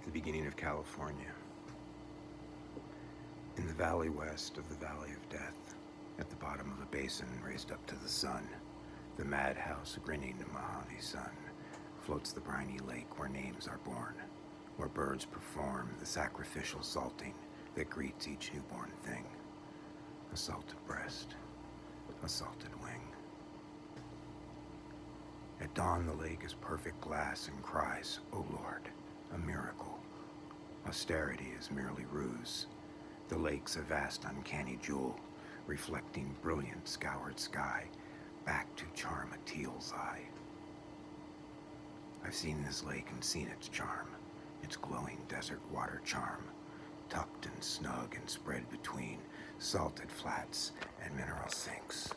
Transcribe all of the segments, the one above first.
the beginning of California. In the valley west of the Valley of Death, at the bottom of a basin raised up to the sun, the madhouse grinning Mojave sun, floats the briny lake where names are born, where birds perform the sacrificial salting that greets each newborn thing. A salted breast, a salted wing. At dawn the lake is perfect glass and cries, "O Lord, a miracle." Austerity is merely ruse. The lake's a vast uncanny jewel, reflecting brilliant scoured sky, back to charm a teal's eye. I've seen this lake and seen its charm, its glowing desert water charm, tucked and snug and spread between salted flats and mineral sinks.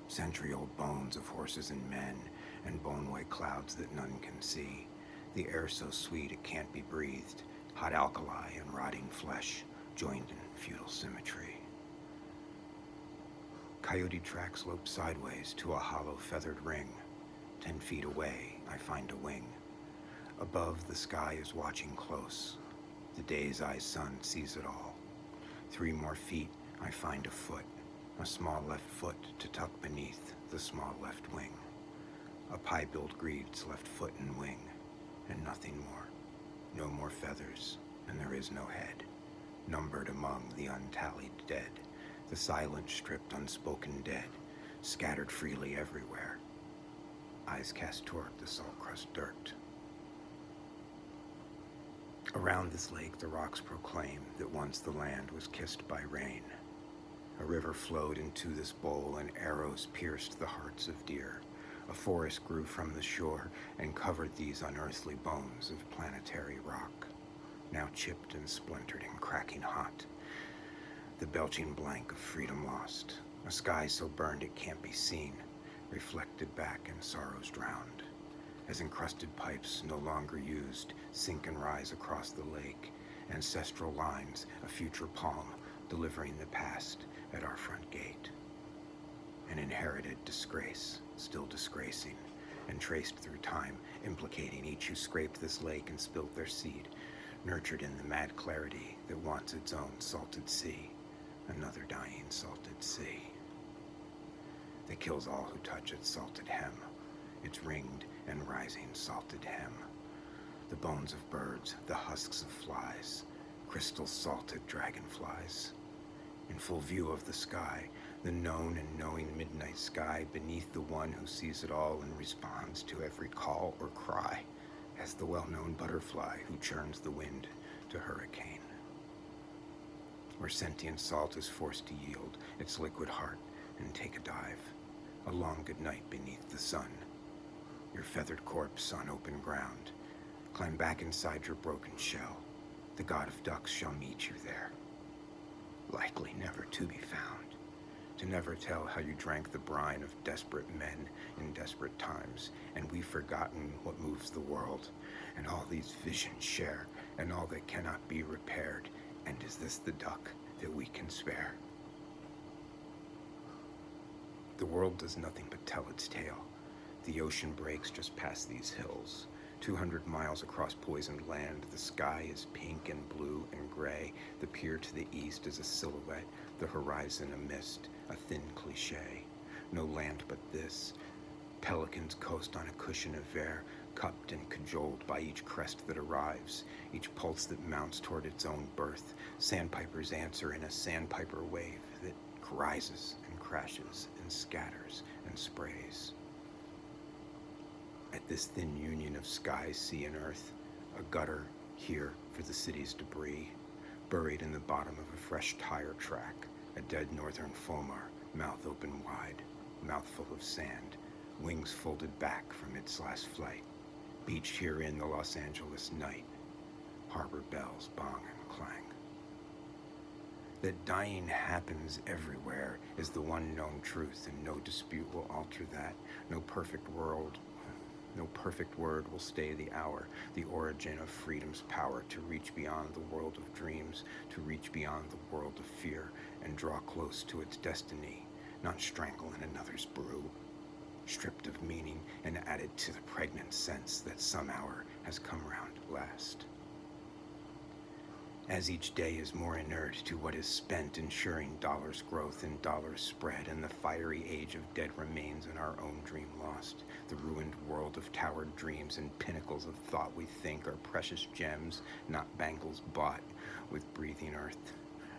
Century-old bones of horses and men, and bone-white clouds that none can see. The air so sweet it can't be breathed, hot alkali and rotting flesh, joined in feudal symmetry. Coyote tracks slope sideways to a hollow feathered ring. 10 feet away, I find a wing. Above, the sky is watching close. The day's eye sun sees it all. 3 more feet, I find a foot, a small left foot to tuck beneath the small left wing. A pie-billed greve's left foot and wing, and nothing more. No more feathers, and there is no head, numbered among the untallied dead, the silent stripped unspoken dead, scattered freely everywhere. Eyes cast toward the salt crust dirt. Around this lake the rocks proclaim that once the land was kissed by rain. A river flowed into this bowl and arrows pierced the hearts of deer. A forest grew from the shore and covered these unearthly bones of planetary rock, now chipped and splintered and cracking hot. The belching blank of freedom lost, a sky so burned it can't be seen, reflected back in sorrows drowned. As encrusted pipes no longer used sink and rise across the lake, ancestral lines, a future palm, delivering the past at our front gate. An inherited disgrace, still disgracing, and traced through time, implicating each who scraped this lake and spilt their seed, nurtured in the mad clarity that wants its own salted sea, another dying salted sea. That kills all who touch its salted hem, its ringed and rising salted hem. The bones of birds, the husks of flies, crystal salted dragonflies. In full view of the sky, the known and knowing midnight sky beneath the one who sees it all and responds to every call or cry, as the well-known butterfly who churns the wind to hurricane. Where sentient salt is forced to yield its liquid heart and take a dive, a long good night beneath the sun. Your feathered corpse on open ground, climb back inside your broken shell. The god of ducks shall meet you there, likely never to be found, to never tell how you drank the brine of desperate men in desperate times, and we've forgotten what moves the world, and all these visions share, and all that cannot be repaired, and is this the duck that we can spare? The world does nothing but tell its tale. The ocean breaks just past these hills. 200 miles across poisoned land, the sky is pink and blue and gray. The pier to the east is a silhouette, the horizon a mist, a thin cliche. No land but this. Pelicans coast on a cushion of air, cupped and cajoled by each crest that arrives, each pulse that mounts toward its own birth. Sandpipers answer in a sandpiper wave that rises and crashes and scatters and sprays. At this thin union of sky, sea, and earth, a gutter here for the city's debris, buried in the bottom of a fresh tire track, a dead northern fulmar, mouth open wide, mouthful of sand, wings folded back from its last flight, beached here in the Los Angeles night, harbor bells bong and clang. That dying happens everywhere is the one known truth, and no dispute will alter that. No perfect word will stay the hour, the origin of freedom's power to reach beyond the world of dreams, to reach beyond the world of fear, and draw close to its destiny, not strangle in another's brew. stripped of meaning and added to the pregnant sense that some hour has come round at last. As each day is more inert to what is spent ensuring dollars' growth and dollars' spread, and the fiery age of dead remains in our own dream lost, the ruined world of towered dreams and pinnacles of thought we think are precious gems, not bangles bought with breathing earth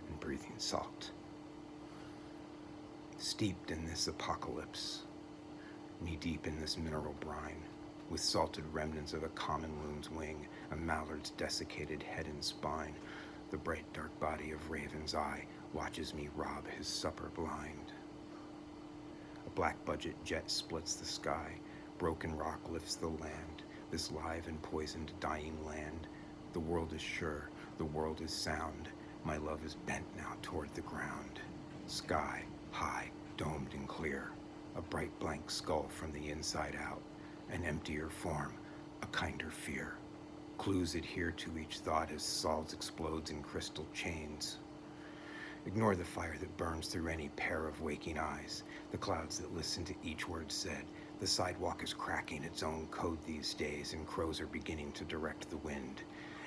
and breathing salt. Steeped in this apocalypse, knee-deep in this mineral brine, with salted remnants of a common loon's wing, a mallard's desiccated head and spine, the bright dark body of Raven's eye watches me rob his supper blind. A black budget jet splits the sky, broken rock lifts the land, this live and poisoned dying land. The world is sure, the world is sound, my love is bent now toward the ground. Sky, high, domed and clear, a bright blank skull from the inside out, an emptier form, a kinder fear. Clues adhere to each thought as Solves explodes in crystal chains. Ignore the fire that burns through any pair of waking eyes, the clouds that listen to each word said. The sidewalk is cracking its own code these days, and crows are beginning to direct the wind.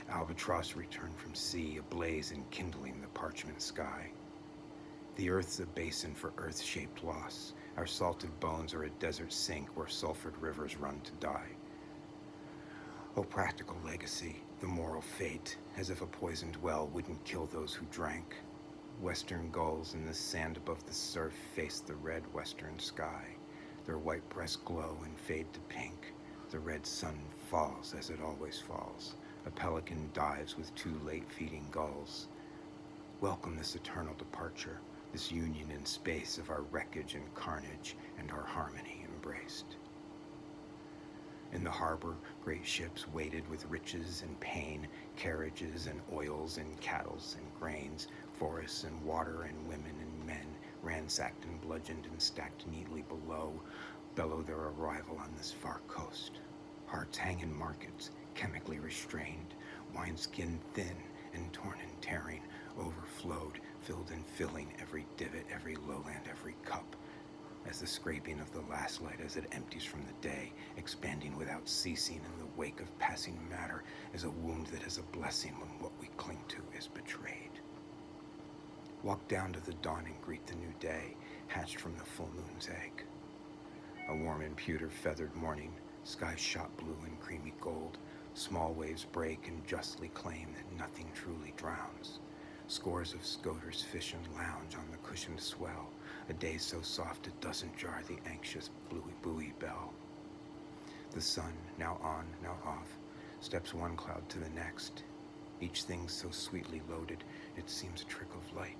Albatross return from sea, ablaze and kindling the parchment sky. The earth's a basin for earth-shaped loss. Our salted bones are a desert sink where sulfured rivers run to die. Oh, practical legacy, the moral fate, as if a poisoned well wouldn't kill those who drank. Western gulls in the sand above the surf face the red western sky. Their white breasts glow and fade to pink. The red sun falls as it always falls. A pelican dives with two late feeding gulls. Welcome this eternal departure, this union in space of our wreckage and carnage and our harmony embraced. In the harbor, great ships weighted with riches and pain, carriages and oils and cattles and grains, forests and water and women and men, ransacked and bludgeoned and stacked neatly below, bellow their arrival on this far coast. Hearts hang in markets, chemically restrained, wineskin thin and torn and tearing, overflowed, filled and filling every divot, every lowland, every cup, as the scraping of the last light as it empties from the day, expanding without ceasing in the wake of passing matter, as a wound that is a blessing when what we cling to is betrayed. Walk down to the dawn and greet the new day, hatched from the full moon's egg. A warm and pewter-feathered morning, skies shot blue and creamy gold, small waves break and justly claim that nothing truly drowns. Scores of scoters fish and lounge on the cushioned swell, a day so soft it doesn't jar the anxious buoy bell. The sun, now on, now off, steps one cloud to the next. Each thing so sweetly loaded, it seems a trick of light.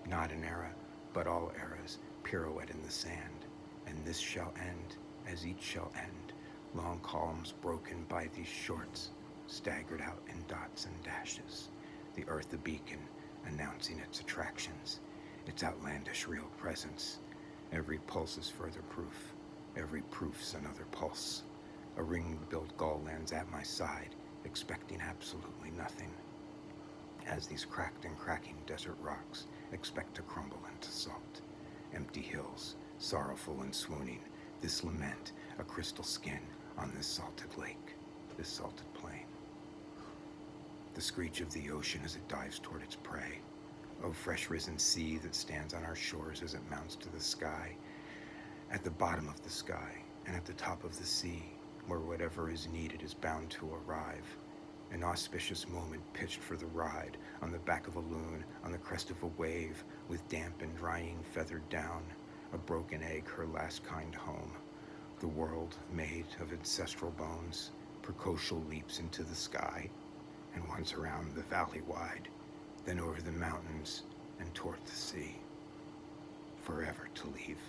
Not an era, but all eras, pirouette in the sand, and this shall end, as each shall end, long columns broken by these shorts, staggered out in dots and dashes. The earth a beacon, announcing its attractions, its outlandish real presence. Every pulse is further proof, every proof's another pulse. A ring-built gull lands at my side, expecting absolutely nothing. As these cracked and cracking desert rocks expect to crumble into salt. Empty hills, sorrowful and swooning, this lament, a crystal skin on this salted lake, this salted plain. The screech of the ocean as it dives toward its prey. O fresh risen sea that stands on our shores as it mounts to the sky. At the bottom of the sky and at the top of the sea, where whatever is needed is bound to arrive. An auspicious moment pitched for the ride, on the back of a loon, on the crest of a wave, with damp and drying feathered down, a broken egg her last kind home. The world, made of ancestral bones, precocial leaps into the sky, and once around the valley wide, then over the mountains and toward the sea, forever to leave.